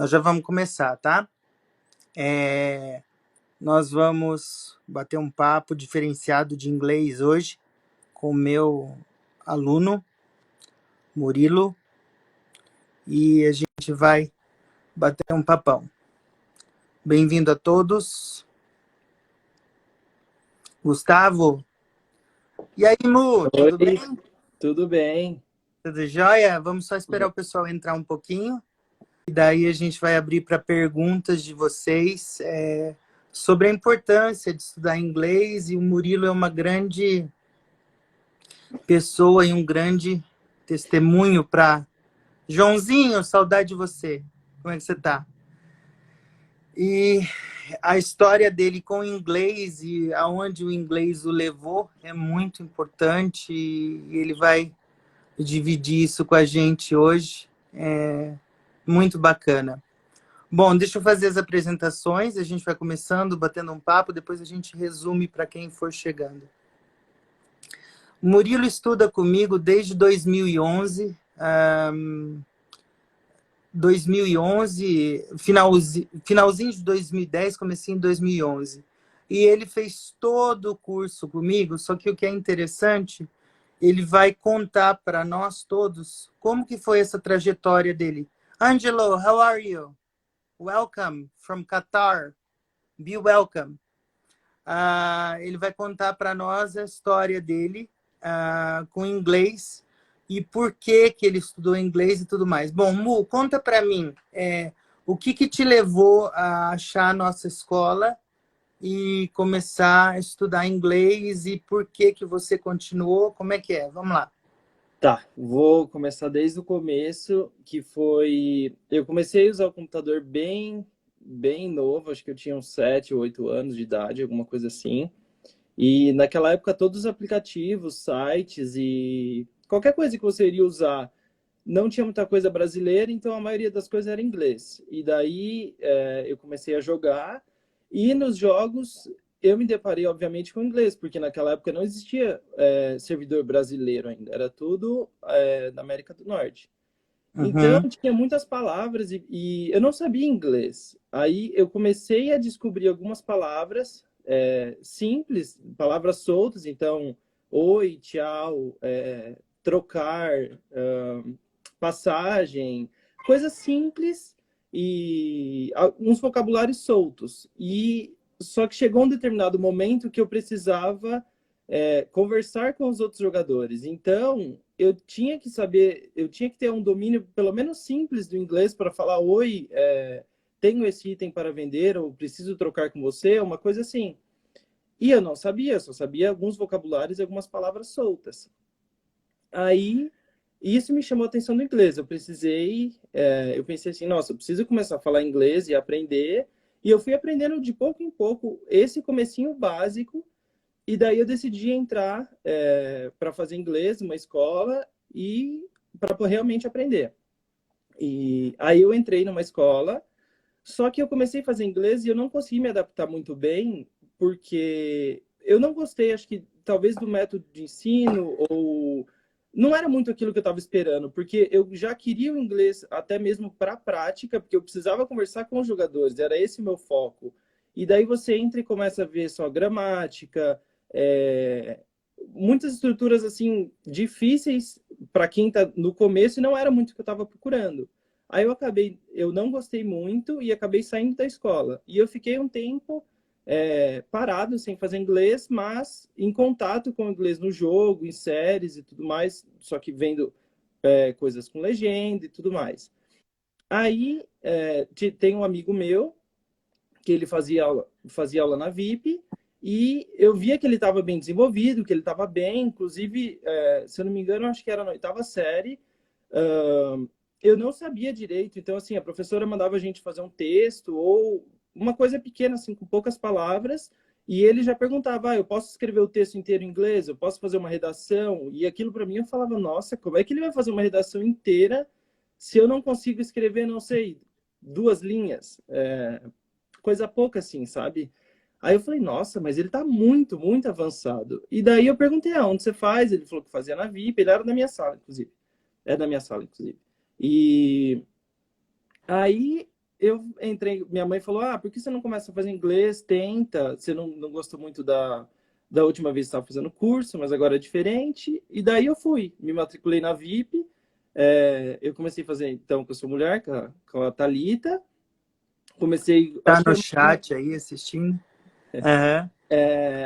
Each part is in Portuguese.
Nós já vamos começar, tá? Nós vamos bater um papo diferenciado de inglês hoje com o meu aluno, Murilo, e a gente vai bater um papão. Bem-vindo a todos. Gustavo? E aí, Mu, tudo Oi, bem? tudo bem? Tudo jóia? Vamos só esperar o pessoal entrar um pouquinho. E daí a gente vai abrir para perguntas de vocês sobre a importância de estudar inglês. E o Murilo é uma grande pessoa e um grande testemunho para... Joãozinho, saudade de você. Como é que você tá? E a história dele com o inglês e aonde o inglês o levou é muito importante e ele vai dividir isso com a gente hoje. É muito bacana. Bom, deixa eu fazer as apresentações, a gente vai começando, batendo um papo, depois a gente resume para quem for chegando. O Murilo estuda comigo desde 2011, 2011, finalzinho de 2010, comecei em 2011. E ele fez todo o curso comigo, só que o que é interessante, ele vai contar para nós todos como que foi essa trajetória dele. Angelo, how are you? Welcome from Qatar. Be welcome. Ele vai contar para nós a história dele com inglês e por que ele estudou inglês e tudo mais. Bom, Mu, conta para mim o que te levou a achar a nossa escola e começar a estudar inglês e por que você continuou, como é que é? Vamos lá. Tá, vou começar desde o começo, que foi... Eu comecei a usar o computador bem novo, acho que eu tinha uns 7 ou 8 anos de idade, alguma coisa assim. E naquela época todos os aplicativos, sites e qualquer coisa que você iria usar não tinha muita coisa brasileira, então a maioria das coisas era em inglês. E daí eu comecei a jogar, e nos jogos eu me deparei, obviamente, com inglês, porque naquela época não existia servidor brasileiro ainda, era tudo da América do Norte. Então, Uhum. tinha muitas palavras e eu não sabia inglês. Aí eu comecei a descobrir algumas palavras simples, palavras soltas, então, oi, tchau, trocar, passagem, coisas simples e alguns vocabulários soltos. E só que chegou um determinado momento que eu precisava conversar com os outros jogadores. Então, eu tinha que saber, eu tinha que ter um domínio pelo menos simples do inglês para falar oi, tenho esse item para vender ou preciso trocar com você, uma coisa assim. E eu não sabia, só sabia alguns vocabulários e algumas palavras soltas. Aí, isso me chamou a atenção do inglês. Eu pensei assim, nossa, eu preciso começar a falar inglês e aprender. E eu fui aprendendo de pouco em pouco esse comecinho básico. E daí eu decidi entrar para fazer inglês numa escola e para realmente aprender. E aí eu entrei numa escola, só que eu comecei a fazer inglês e eu não consegui me adaptar muito bem, porque eu não gostei, acho que talvez do método de ensino, ou não era muito aquilo que eu estava esperando, porque eu já queria o inglês até mesmo para a prática, porque eu precisava conversar com os jogadores, era esse o meu foco. E daí você entra e começa a ver só gramática, é, muitas estruturas assim difíceis para quem está no começo e não era muito o que eu estava procurando. Aí eu não gostei muito e acabei saindo da escola. E eu fiquei um tempo parado, sem fazer inglês, mas em contato com o inglês no jogo, em séries e tudo mais, só que vendo coisas com legenda e tudo mais. Aí tem um amigo meu que ele fazia aula na VIP e eu via que ele estava bem desenvolvido, que ele estava bem, inclusive, se eu não me engano, acho que era na oitava série. Eu não sabia direito, então assim, a professora mandava a gente fazer um texto ou uma coisa pequena, assim, com poucas palavras, e ele já perguntava, eu posso escrever o texto inteiro em inglês? Eu posso fazer uma redação? E aquilo para mim eu falava, nossa, como é que ele vai fazer uma redação inteira se eu não consigo escrever, não sei, 2 linhas? Coisa pouca assim, sabe? Aí eu falei, nossa, mas ele tá muito avançado. E daí eu perguntei aonde você faz, ele falou que fazia na VIP, ele era da minha sala, inclusive. É da minha sala, inclusive. E aí eu entrei, minha mãe falou, por que você não começa a fazer inglês? Tenta, você não gostou muito da última vez que estava fazendo curso, mas agora é diferente. E daí eu fui, me matriculei na VIP, eu comecei a fazer, então, com a sua mulher, com a Thalita, comecei, Tá acho que no era chat aí assistindo. Aham.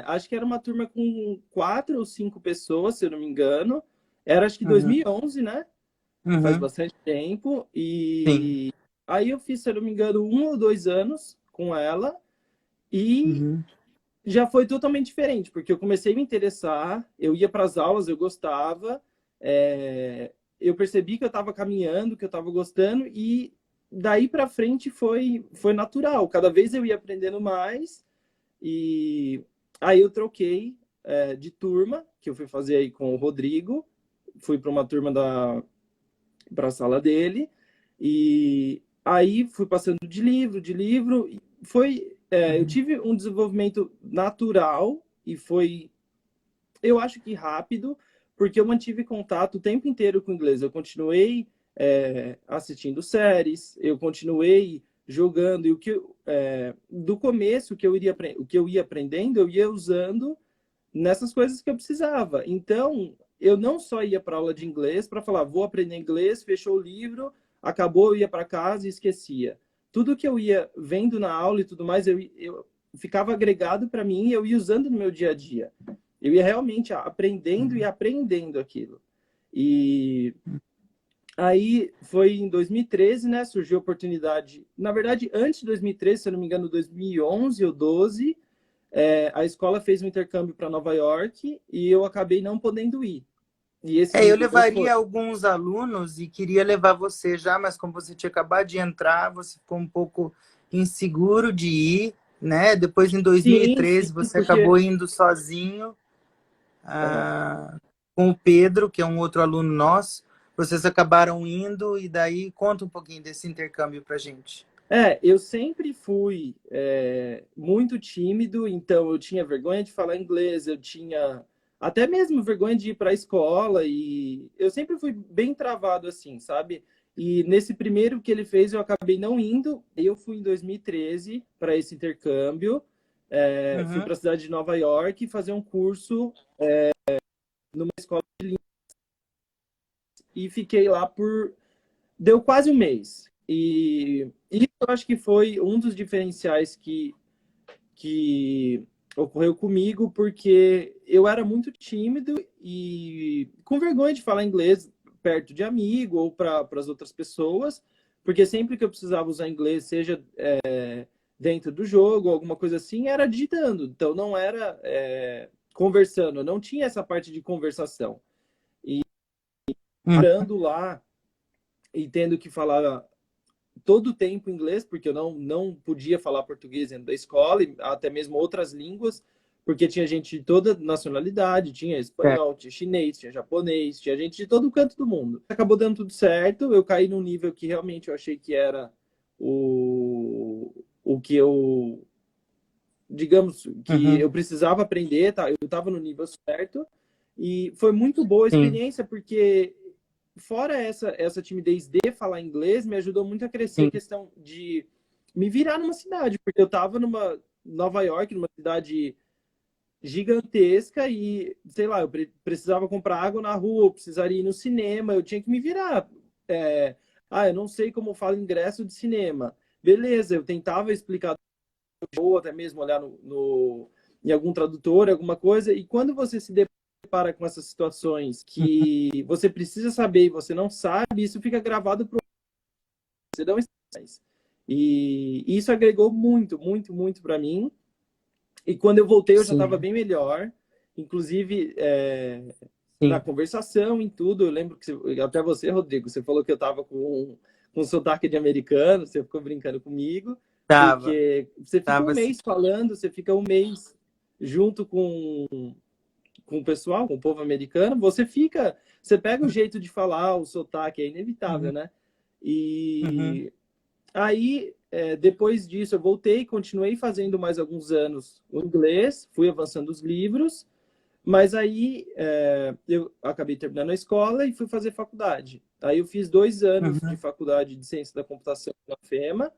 acho que era uma turma com 4 ou 5 pessoas, se eu não me engano. Era acho que Uhum. 2011, né? Faz Uhum. bastante tempo. Sim. E aí eu fiz, se eu não me engano, 1 ou 2 anos com ela. E Uhum. já foi totalmente diferente, porque eu comecei a me interessar, eu ia para as aulas, eu gostava, eu percebi que eu estava caminhando, que eu estava gostando, e daí para frente foi natural. Cada vez eu ia aprendendo mais, e aí eu troquei de turma, que eu fui fazer aí com o Rodrigo, fui para uma turma para a sala dele, e aí fui passando de livro, e eu Uhum. tive um desenvolvimento natural e foi, eu acho que rápido, porque eu mantive contato o tempo inteiro com o inglês. Eu continuei assistindo séries, eu continuei jogando, e do começo o que eu ia aprendendo, eu ia usando nessas coisas que eu precisava. Então, eu não só ia para aula de inglês para falar, vou aprender inglês, fechou o livro, acabou, eu ia para casa e esquecia. Tudo que eu ia vendo na aula e tudo mais, eu ficava agregado para mim e eu ia usando no meu dia a dia. Eu ia realmente aprendendo e Uhum. aprendendo aquilo. E aí foi em 2013, né? Surgiu a oportunidade. Na verdade, antes de 2013, se eu não me engano, 2011 ou 12, a escola fez um intercâmbio para Nova York e eu acabei não podendo ir. E Eu eu levaria alguns alunos e queria levar você já, mas como você tinha acabado de entrar, você ficou um pouco inseguro de ir, né? Depois, em sim, sim, 2013, você porque acabou indo sozinho, aham. com o Pedro, que é um outro aluno nosso. Vocês acabaram indo, e daí conta um pouquinho desse intercâmbio para gente. Eu sempre fui muito tímido, então eu tinha vergonha de falar inglês, eu tinha até mesmo vergonha de ir para a escola e eu sempre fui bem travado assim, sabe? E nesse primeiro que ele fez eu acabei não indo. Eu fui em 2013 para esse intercâmbio, fui Uhum. para a cidade de Nova York fazer um curso numa escola e fiquei lá deu quase um mês. E isso eu acho que foi um dos diferenciais que ocorreu comigo, porque eu era muito tímido e com vergonha de falar inglês perto de amigo ou para as outras pessoas, porque sempre que eu precisava usar inglês, seja dentro do jogo, alguma coisa assim, era digitando. Então não era conversando, não tinha essa parte de conversação. E Uhum. parando lá e tendo que falar todo o tempo inglês, porque eu não podia falar português dentro da escola, e até mesmo outras línguas, porque tinha gente de toda nacionalidade, tinha Certo. espanhol, tinha chinês, tinha japonês, tinha gente de todo canto do mundo. Acabou dando tudo certo, eu caí num nível que realmente eu achei que era o que eu, digamos, que Uhum. eu precisava aprender, tá? Eu estava no nível certo, e foi muito boa a Sim, experiência, porque fora essa timidez de falar inglês, me ajudou muito a crescer a sim. questão de me virar numa cidade, porque eu estava numa Nova York, numa cidade gigantesca e, sei lá, eu precisava comprar água na rua, eu precisaria ir no cinema, eu tinha que me virar. Eu não sei como fala ingresso de cinema. Beleza, eu tentava explicar ou até mesmo olhar em algum tradutor, alguma coisa, e quando você se depara com essas situações Uhum. que você precisa saber e você não sabe, isso fica gravado para você não mais. E isso agregou muito, muito, muito para mim. E quando eu voltei, eu já estava Sim, bem melhor, inclusive na sim. conversação, em tudo. Eu lembro que até você, Rodrigo, você falou que eu estava com sotaque de americano, você ficou brincando comigo, Tava, porque você fica um tava sim. mês falando, você fica um mês junto com o pessoal, com o povo americano, você pega o jeito de falar, o sotaque é inevitável, Uhum. né? Uhum. E aí, depois disso, eu voltei, continuei fazendo mais alguns anos o inglês, fui avançando os livros, mas aí eu acabei terminando a escola e fui fazer faculdade. Aí eu fiz 2 anos de Uhum. faculdade de ciência da computação na FEMA,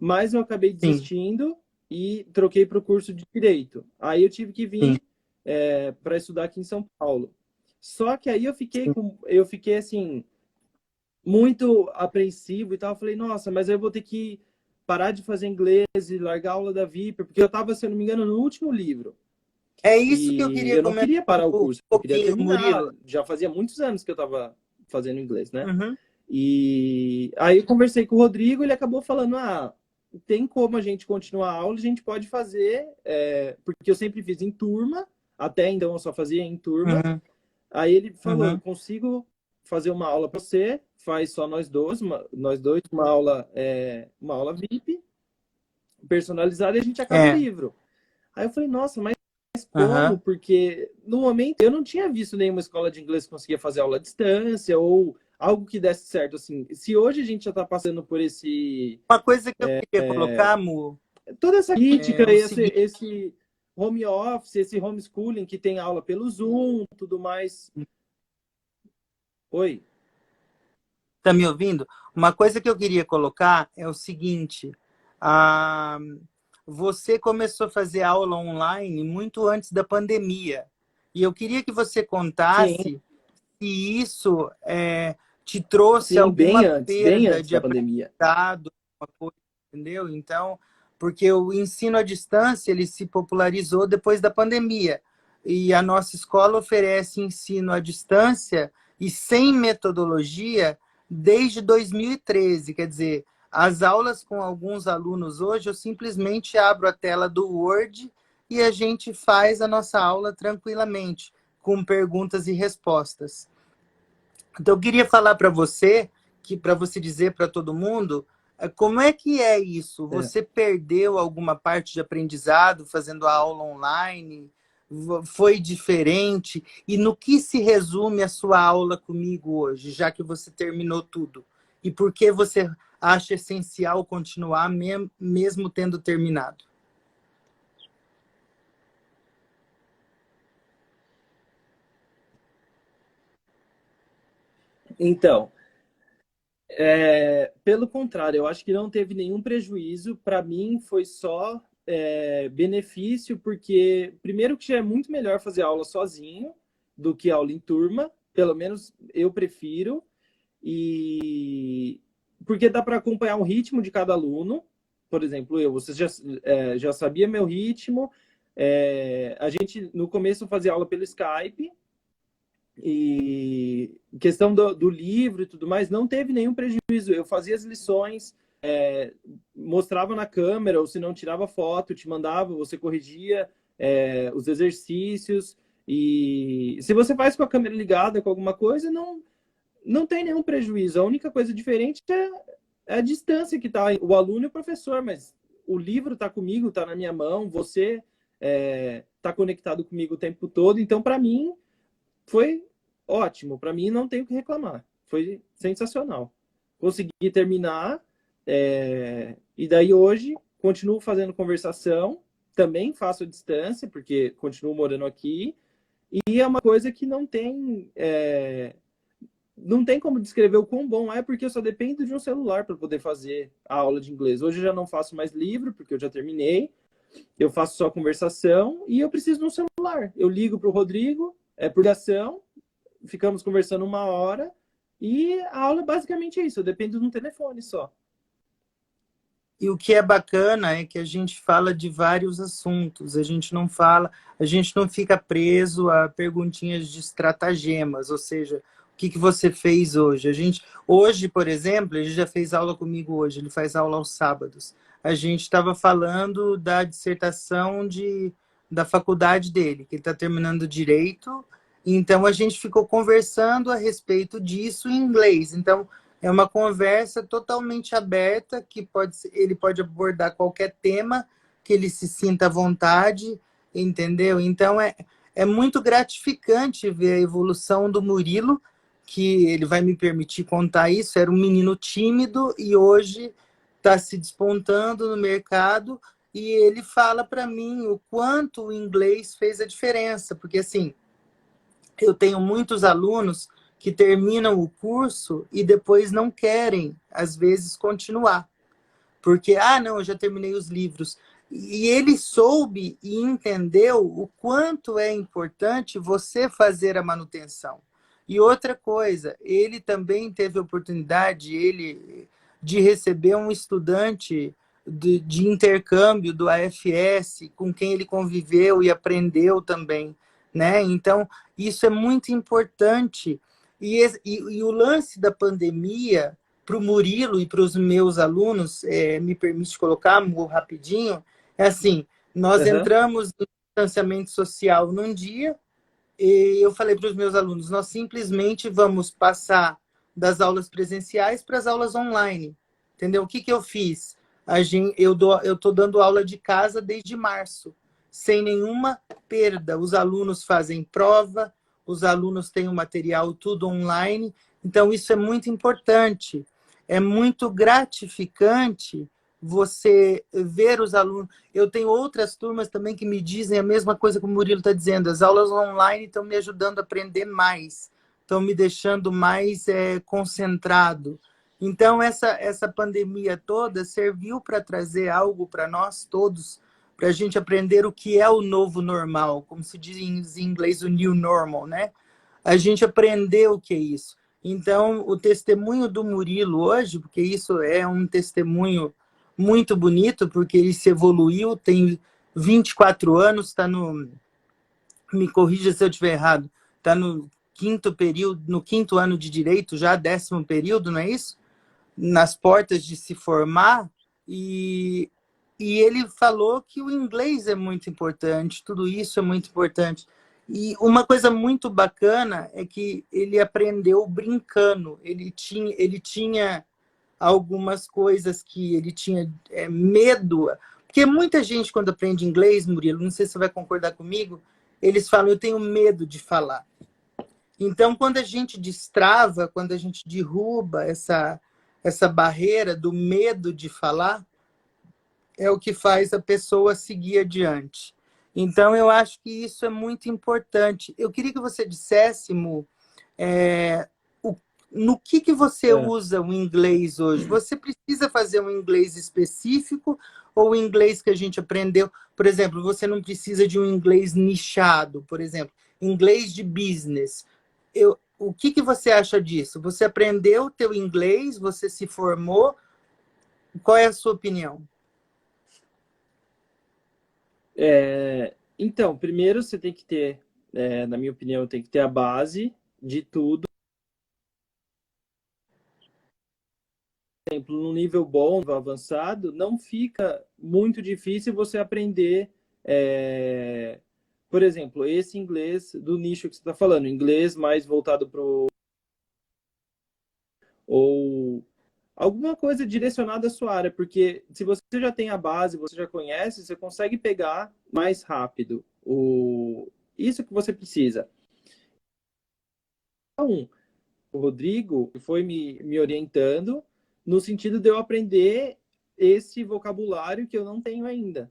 mas eu acabei sim, desistindo e troquei para o curso de Direito. Aí eu tive que sim, vir para estudar aqui em São Paulo. Só que aí sim. eu fiquei assim, muito apreensivo e tal. Eu falei, nossa, mas eu vou ter que parar de fazer inglês e largar a aula da VIP, porque eu estava, se eu não me engano, no último livro. É isso que eu E queria eu não comentar queria parar o um curso, eu queria pouquinho, terminar. Murilo. Já fazia muitos anos que eu estava fazendo inglês, né? Uhum, E aí eu conversei com o Rodrigo, ele acabou falando, tem como a gente continuar a aula, a gente pode fazer, porque eu sempre fiz em turma, até então eu só fazia em turma. uhum, Aí ele falou, eu uhum. consigo fazer uma aula para você, faz só nós dois, uma aula VIP, personalizada, e a gente acaba o É, livro. Aí eu falei, nossa, mas como? aham. Porque no momento eu não tinha visto nenhuma escola de inglês que conseguia fazer aula à distância ou algo que desse certo assim. Se hoje a gente já está passando por Uma coisa que eu queria colocar, Mu, toda essa é crítica, o seguinte. esse home office, esse homeschooling que tem aula pelo Zoom, tudo mais. Oi. Tá me ouvindo? Uma coisa que eu queria colocar é o seguinte: ah, você começou a fazer aula online muito antes da pandemia. E eu queria que você Sim, contasse se isso te trouxe sim, alguma bem perda antes de da pandemia. aprendizado, alguma coisa, entendeu? Então, porque o ensino à distância ele se popularizou depois da pandemia. E a nossa escola oferece ensino à distância e sem metodologia desde 2013. Quer dizer, as aulas com alguns alunos hoje, eu simplesmente abro a tela do Word e a gente faz a nossa aula tranquilamente, com perguntas e respostas. Então, eu queria falar para você, que para você dizer para todo mundo, como é que é isso? É. Você perdeu alguma parte de aprendizado fazendo a aula online? Foi diferente? E no que se resume a sua aula comigo hoje, já que você terminou tudo? E por que você acha essencial continuar mesmo tendo terminado? Então, pelo contrário, eu acho que não teve nenhum prejuízo. Para mim, foi só benefício, porque, primeiro, que já é muito melhor fazer aula sozinho do que aula em turma, pelo menos eu prefiro, e porque dá para acompanhar o ritmo de cada aluno. Por exemplo, você já sabia meu ritmo, a gente no começo fazia aula pelo Skype. E questão do livro e tudo mais, não teve nenhum prejuízo. Eu fazia as lições, mostrava na câmera, ou se não tirava foto, te mandava, você corrigia os exercícios. E se você faz com a câmera ligada com alguma coisa, não tem nenhum prejuízo. A única coisa diferente é a distância que está o aluno e o professor, mas o livro está comigo, está na minha mão, você está conectado comigo o tempo todo. Então, para mim, foi ótimo. Para mim, não tenho o que reclamar. Foi sensacional. Consegui terminar. E daí hoje continuo fazendo conversação. Também faço a distância, porque continuo morando aqui. E é uma coisa que não tem como descrever o quão bom é, porque eu só dependo de um celular para poder fazer a aula de inglês. Hoje eu já não faço mais livro, porque eu já terminei. Eu faço só conversação e eu preciso de um celular. Eu ligo para o Rodrigo, por ligação, ficamos conversando uma hora e a aula é basicamente isso, eu dependo de um telefone só. E o que é bacana é que a gente fala de vários assuntos, a gente não fica preso a perguntinhas de estratagemas, ou seja, o que você fez hoje? Hoje, por exemplo, ele já fez aula comigo hoje, ele faz aula aos sábados. A gente estava falando da dissertação da faculdade dele, que ele está terminando direito, então a gente ficou conversando a respeito disso em inglês. Então, é uma conversa totalmente aberta, que ele pode abordar qualquer tema que ele se sinta à vontade, entendeu? Então, é muito gratificante ver a evolução do Murilo, que ele vai me permitir contar isso. Era um menino tímido e hoje está se despontando no mercado, e ele fala para mim o quanto o inglês fez a diferença, porque assim, eu tenho muitos alunos que terminam o curso e depois não querem, às vezes, continuar, porque, não, eu já terminei os livros. E ele soube e entendeu o quanto é importante você fazer a manutenção. E outra coisa, ele também teve a oportunidade de receber um estudante de intercâmbio do AFS, com quem ele conviveu e aprendeu também, né? Então, isso é muito importante. E o lance da pandemia, para o Murilo e para os meus alunos, me permite colocar rapidinho, é assim, nós Aham. entramos no distanciamento social num dia, e eu falei para os meus alunos, nós simplesmente vamos passar das aulas presenciais para as aulas online. Entendeu? O que, que eu fiz? Eu estou dando aula de casa desde março, sem nenhuma perda. Os alunos fazem prova, os alunos têm o material tudo online. Então, isso é muito importante. É muito gratificante você ver os alunos. Eu tenho outras turmas também que me dizem a mesma coisa que o Murilo está dizendo. As aulas online estão me ajudando a aprender mais, estão me deixando mais concentrado. Então, essa pandemia toda serviu para trazer algo para nós todos, para a gente aprender o que é o novo normal, como se diz em inglês, o new normal, né? A gente aprendeu o que é isso. Então, o testemunho do Murilo hoje, porque isso é um testemunho muito bonito, porque ele se evoluiu, tem 24 anos, está no... Me corrija se eu estiver errado, está no quinto período, no quinto ano de direito, já 10º período, não é isso? Nas portas de se formar, e ele falou que o inglês é muito importante, tudo isso é muito importante. E uma coisa muito bacana é que ele aprendeu brincando, ele tinha algumas coisas que ele tinha medo. Porque muita gente, quando aprende inglês, Murilo, não sei se você vai concordar comigo, eles falam, eu tenho medo de falar. Então, quando a gente destrava, quando a gente derruba essa barreira do medo de falar, é o que faz a pessoa seguir adiante. Então, eu acho que isso é muito importante. Eu queria que você dissesse, Mu, no que você É. usa o inglês hoje? Você precisa fazer um inglês específico ou o inglês que a gente aprendeu? Por exemplo, você não precisa de um inglês nichado, por exemplo, inglês de business. O que você acha disso? Você aprendeu o teu inglês, você se formou, qual é a sua opinião? Então, primeiro você tem que ter, na minha opinião, tem que ter a base de tudo. Por exemplo, no nível bom, no avançado, não fica muito difícil você aprender, por exemplo, esse inglês do nicho que você está falando, inglês mais voltado para o... ou alguma coisa direcionada à sua área, porque se você já tem a base, você já conhece, você consegue pegar mais rápido isso que você precisa. Então, o Rodrigo foi me orientando no sentido de eu aprender esse vocabulário que eu não tenho ainda.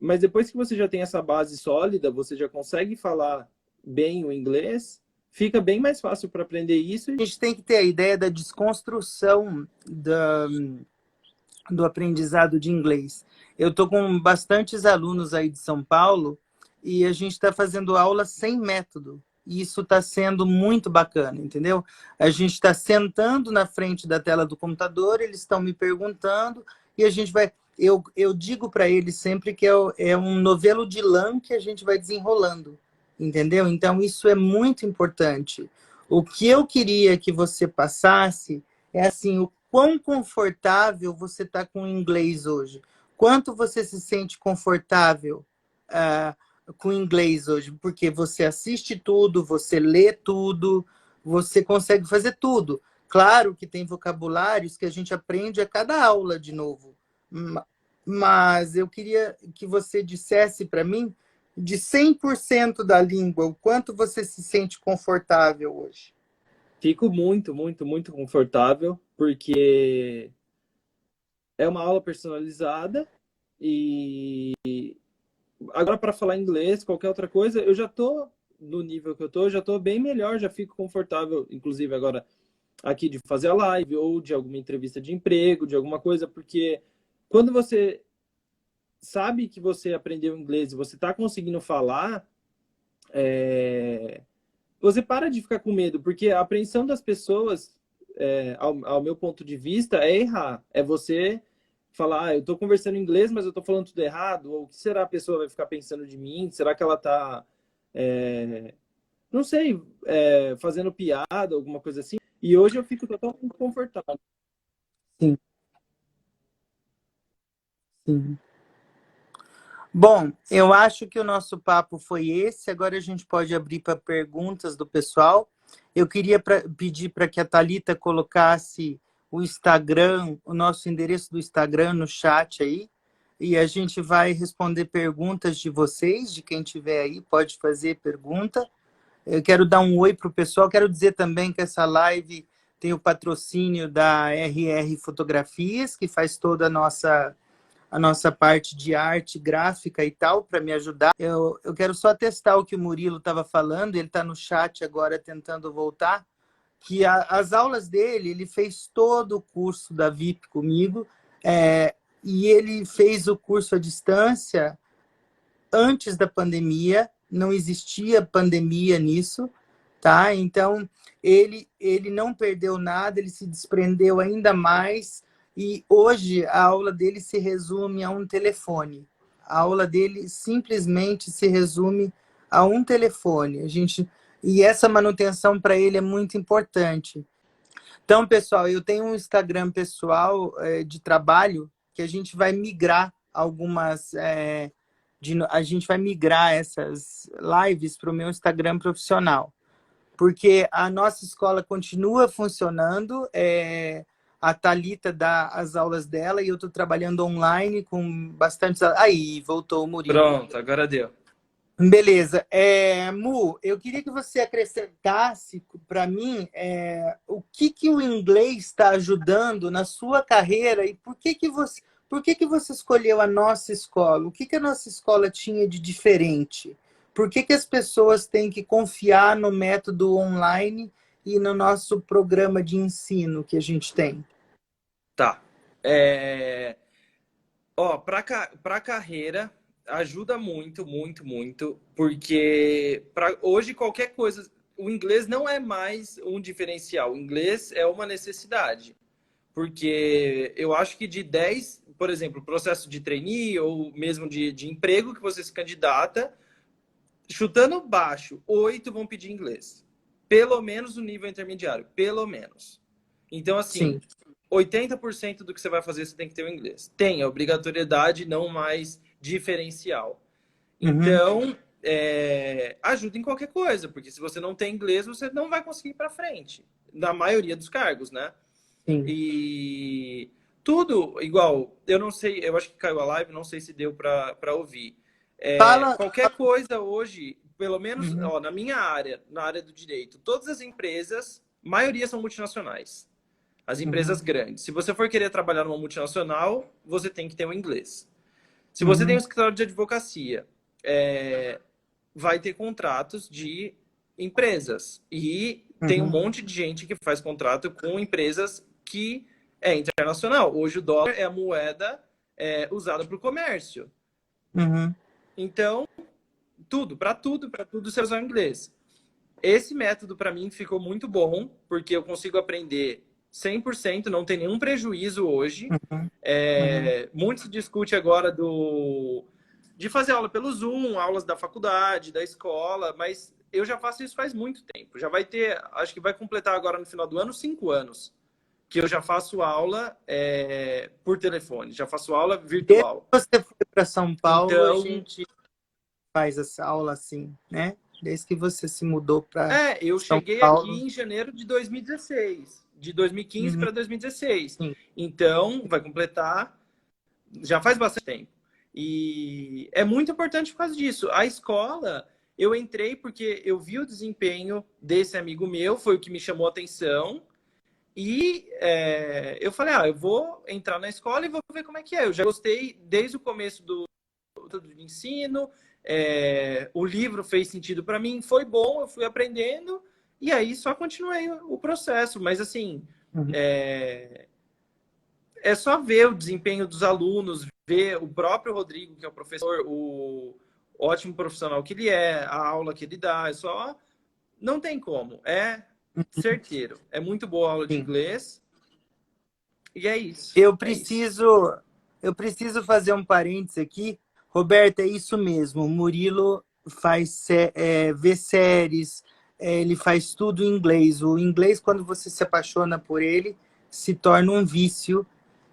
Mas depois que você já tem essa base sólida, você já consegue falar bem o inglês, fica bem mais fácil para aprender isso. A gente tem que ter a ideia da desconstrução do aprendizado de inglês. Eu estou com bastantes alunos aí de São Paulo e a gente está fazendo aula sem método. E isso está sendo muito bacana, entendeu? A gente está sentando na frente da tela do computador, eles estão me perguntando e a gente vai... Eu digo para eles sempre que é um novelo de lã que a gente vai desenrolando, entendeu? Então, isso é muito importante. O que eu queria que você passasse é assim, o quão confortável você está com o inglês hoje? Quanto você se sente confortável com o inglês hoje? Porque você assiste tudo, você lê tudo, você consegue fazer tudo. Claro que tem vocabulários que a gente aprende a cada aula de novo. Mas eu queria que você dissesse para mim, de 100% da língua, o quanto você se sente confortável hoje. Fico muito, muito, muito confortável, porque é uma aula personalizada e agora para falar inglês, qualquer outra coisa, eu já tô no nível que eu tô, já tô bem melhor, já fico confortável, inclusive agora aqui de fazer a live, ou de alguma entrevista de emprego, de alguma coisa, porque quando você sabe que você aprendeu inglês e você está conseguindo falar, você para de ficar com medo, porque a apreensão das pessoas, ao meu ponto de vista, é errar. É você falar, eu estou conversando em inglês, mas eu estou falando tudo errado, ou o que será a pessoa vai ficar pensando de mim? Será que ela está, não sei, fazendo piada, alguma coisa assim? E hoje eu fico totalmente confortável. Sim, sim. Bom, eu acho que o nosso papo foi esse. Agora a gente pode abrir para perguntas do pessoal. Eu queria pedir para que a Thalita colocasse o Instagram, o nosso endereço do Instagram no chat aí, e a gente vai responder perguntas de vocês, de quem tiver aí, pode fazer pergunta. Eu quero dar um oi para o pessoal. Quero dizer também que essa live tem o patrocínio da RR Fotografias, que faz toda a nossa parte de arte gráfica e tal, para me ajudar. Eu quero só testar o que o Murilo estava falando, ele está no chat agora tentando voltar, que as aulas dele, ele fez todo o curso da VIP comigo, e ele fez o curso à distância antes da pandemia, não existia pandemia nisso, tá? Então, ele não perdeu nada, ele se desprendeu ainda mais, e hoje a aula dele se resume a um telefone. A aula dele simplesmente se resume a um telefone. E essa manutenção para ele é muito importante. Então, pessoal, eu tenho um Instagram pessoal de trabalho que a gente vai migrar algumas... a gente vai migrar essas lives para o meu Instagram profissional, porque a nossa escola continua funcionando, a Thalita dá as aulas dela e eu estou trabalhando online com bastante... Aí, voltou o Murilo. Pronto, agora deu. Beleza. Mu, eu queria que você acrescentasse para mim o que o inglês está ajudando na sua carreira e por que você escolheu a nossa escola? O que a nossa escola tinha de diferente? Por que as pessoas têm que confiar no método online e no nosso programa de ensino que a gente tem? Tá. Ó, para carreira ajuda muito, muito, muito, porque para hoje qualquer coisa, o inglês não é mais um diferencial, o inglês é uma necessidade. Porque eu acho que de 10, por exemplo, processo de trainee ou mesmo de emprego que você se candidata, chutando baixo, 8 vão pedir inglês. Pelo menos no nível intermediário, pelo menos. Então, assim, Sim. 80% do que você vai fazer, você tem que ter o inglês. Tem a obrigatoriedade, não mais diferencial. Então, ajuda em qualquer coisa, porque se você não tem inglês, você não vai conseguir ir para frente. Na maioria dos cargos, né? Sim. E tudo igual, eu não sei, eu acho que caiu a live, não sei se deu para ouvir. Qualquer coisa hoje, pelo menos ó, na minha área, na área do direito, todas as empresas, maioria são multinacionais. As empresas grandes. Se você for querer trabalhar numa multinacional, você tem que ter o inglês. Se você tem um escritório de advocacia, vai ter contratos de empresas. E tem um monte de gente que faz contrato com empresas que é internacional. Hoje o dólar é a moeda usada para o comércio. Então, para tudo você usa o inglês. Esse método, para mim, ficou muito bom, porque eu consigo aprender 100%, não tem nenhum prejuízo hoje. Muito se discute agora de fazer aula pelo Zoom, aulas da faculdade, da escola, mas eu já faço isso faz muito tempo. Já vai ter, acho que vai completar agora no final do ano, 5 anos, que eu já faço aula por telefone, já faço aula virtual. Desde que você foi para São Paulo, então, a gente faz essa aula assim, né? Desde que você se mudou para eu São cheguei Paulo. aqui em janeiro de 2016, de 2015 para 2016. Sim. Então, vai completar, já faz bastante tempo. E é muito importante por causa disso. A escola, eu entrei porque eu vi o desempenho desse amigo meu, foi o que me chamou a atenção. E eu falei, eu vou entrar na escola e vou ver como é que é. Eu já gostei desde o começo do ensino, o livro fez sentido para mim, foi bom, eu fui aprendendo E aí só continuei o processo. Mas, assim, Uhum. é só ver o desempenho dos alunos, ver o próprio Rodrigo, que é o professor, o ótimo profissional que ele é, a aula que ele dá. É só... Não tem como. É certeiro. É muito boa a aula de Sim. inglês. E é isso. Eu É isso. preciso, eu preciso fazer um parênteses aqui. Roberta, é isso mesmo. O Murilo vê séries, ele faz tudo em inglês. O inglês, quando você se apaixona por ele, se torna um vício.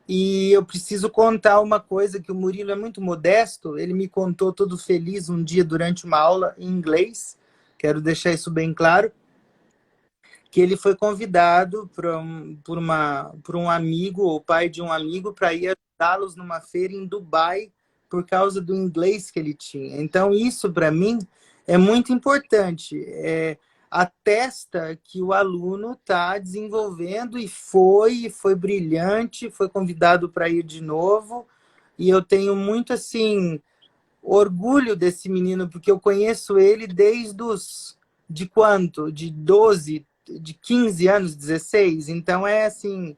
E eu preciso contar uma coisa, que o Murilo é muito modesto. Ele me contou todo feliz um dia durante uma aula em inglês. Quero deixar isso bem claro, que ele foi convidado por um amigo, ou pai de um amigo, para ir ajudá-los numa feira em Dubai, por causa do inglês que ele tinha. Então, isso, para mim, é muito importante. Atesta que o aluno está desenvolvendo e foi brilhante, foi convidado para ir de novo. E eu tenho muito, assim, orgulho desse menino, porque eu conheço ele desde os... De quanto? De 12, de 15 anos, 16. Então é, assim,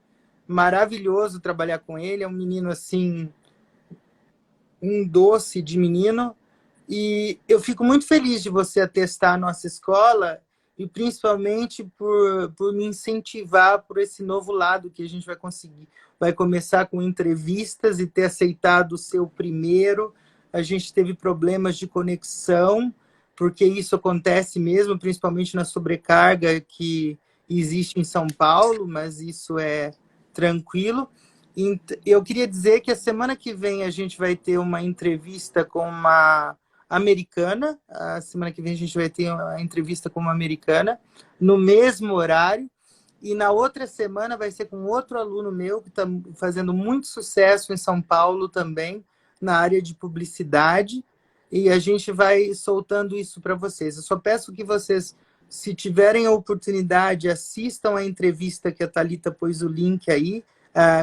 maravilhoso trabalhar com ele. É um menino, assim, um doce de menino. E eu fico muito feliz de você atestar a nossa escola e principalmente por me incentivar por esse novo lado que a gente vai conseguir. Vai começar com entrevistas e ter aceitado o seu primeiro. A gente teve problemas de conexão, porque isso acontece mesmo, principalmente na sobrecarga que existe em São Paulo, mas isso é tranquilo. Eu queria dizer que a semana que vem a gente vai ter uma entrevista com uma americana. A semana que vem a gente vai ter uma entrevista com uma americana, no mesmo horário. E na outra semana vai ser com outro aluno meu, que está fazendo muito sucesso em São Paulo também, na área de publicidade. E a gente vai soltando isso para vocês. Eu só peço que vocês, se tiverem a oportunidade, assistam a entrevista que a Thalita pôs o link aí,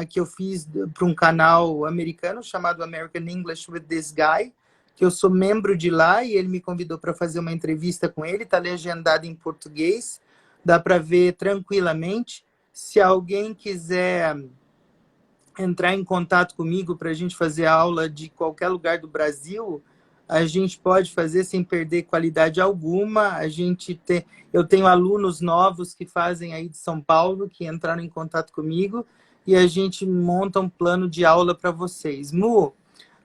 que eu fiz para um canal americano chamado American English with this Guy, que eu sou membro de lá e ele me convidou para fazer uma entrevista com ele, está legendado em português, dá para ver tranquilamente. Se alguém quiser entrar em contato comigo para a gente fazer aula de qualquer lugar do Brasil, a gente pode fazer sem perder qualidade alguma. Eu tenho alunos novos que fazem aí de São Paulo, que entraram em contato comigo, e a gente monta um plano de aula para vocês. Mu,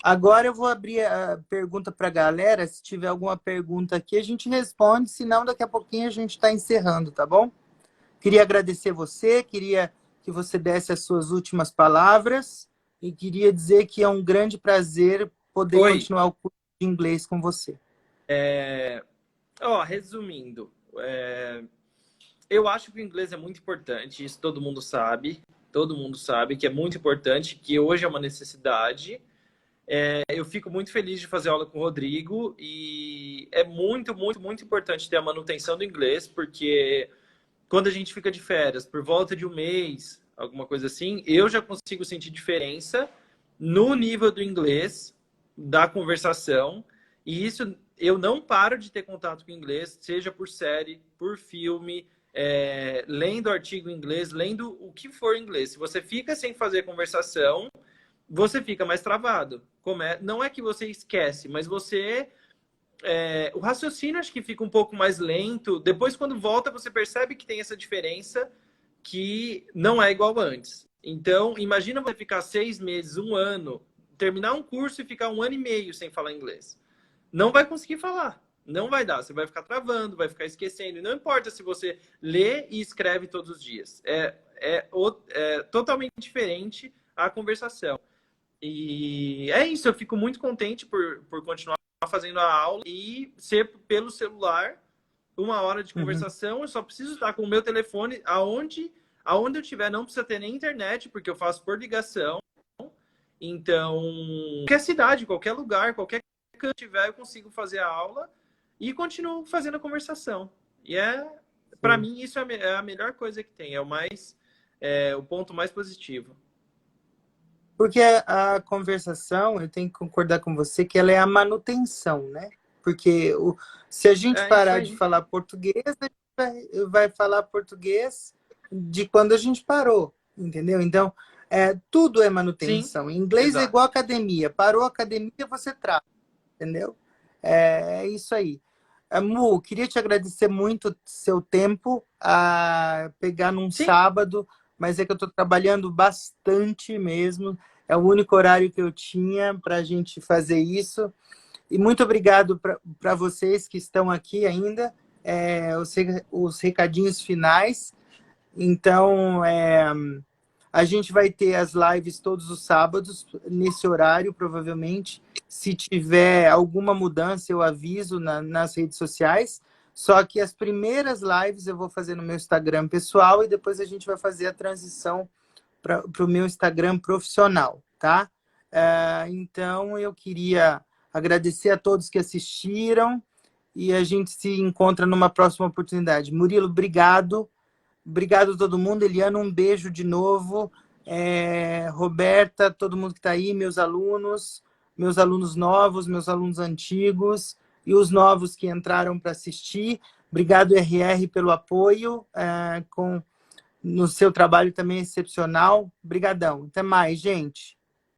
agora eu vou abrir a pergunta para a galera. Se tiver alguma pergunta aqui, a gente responde. Senão, daqui a pouquinho a gente está encerrando, tá bom? Queria agradecer você, queria que você desse as suas últimas palavras e queria dizer que é um grande prazer poder Oi. continuar o curso de inglês com você. Resumindo, eu acho que o inglês é muito importante, isso todo mundo sabe que é muito importante, que hoje é uma necessidade. Eu fico muito feliz de fazer aula com o Rodrigo e é muito, muito, muito importante ter a manutenção do inglês, porque quando a gente fica de férias, por volta de um mês, alguma coisa assim, eu já consigo sentir diferença no nível do inglês, da conversação, e isso eu não paro de ter contato com o inglês, seja por série, por filme, lendo artigo em inglês, lendo o que for em inglês. Se você fica sem fazer conversação, você fica mais travado. Não é que você esquece, mas o raciocínio acho que fica um pouco mais lento. Depois, quando volta, você percebe que tem essa diferença que não é igual antes. Então, imagina você ficar 6 meses, um ano, terminar um curso e ficar 1 ano e meio sem falar inglês. Não vai conseguir falar. Não vai dar. Você vai ficar travando, vai ficar esquecendo. E não importa se você lê e escreve todos os dias. É totalmente diferente a conversação. E é isso. Eu fico muito contente por continuar fazendo a aula e ser pelo celular 1 hora de conversação. Eu só preciso estar com o meu telefone aonde eu estiver. Não precisa ter nem internet, porque eu faço por ligação. Então, qualquer cidade, qualquer lugar, qualquer canto eu tiver, eu consigo fazer a aula e continuo fazendo a conversação. E para mim, isso é a melhor coisa que tem. O ponto mais positivo. Porque a conversação, eu tenho que concordar com você, que ela é a manutenção, né? Porque se a gente parar de falar português, a gente vai falar português de quando a gente parou, entendeu? Então, tudo é manutenção. Sim, Em inglês é exato. igual academia. Parou a academia, você trava, entendeu? É isso aí. Mu, queria te agradecer muito seu tempo a pegar num Sim. sábado, mas é que eu estou trabalhando bastante mesmo. É o único horário que eu tinha para a gente fazer isso. E muito obrigado para vocês que estão aqui ainda. Os recadinhos finais. Então, a gente vai ter as lives todos os sábados, nesse horário, provavelmente. Se tiver alguma mudança, eu aviso nas redes sociais. Só que as primeiras lives eu vou fazer no meu Instagram pessoal e depois a gente vai fazer a transição para o meu Instagram profissional, tá? Então, eu queria agradecer a todos que assistiram e a gente se encontra numa próxima oportunidade. Murilo, obrigado. Obrigado a todo mundo. Eliana, um beijo de novo. Roberta, todo mundo que está aí, meus alunos novos, meus alunos antigos e os novos que entraram para assistir. Obrigado, RR, pelo apoio no seu trabalho também excepcional. Obrigadão. Até mais, gente.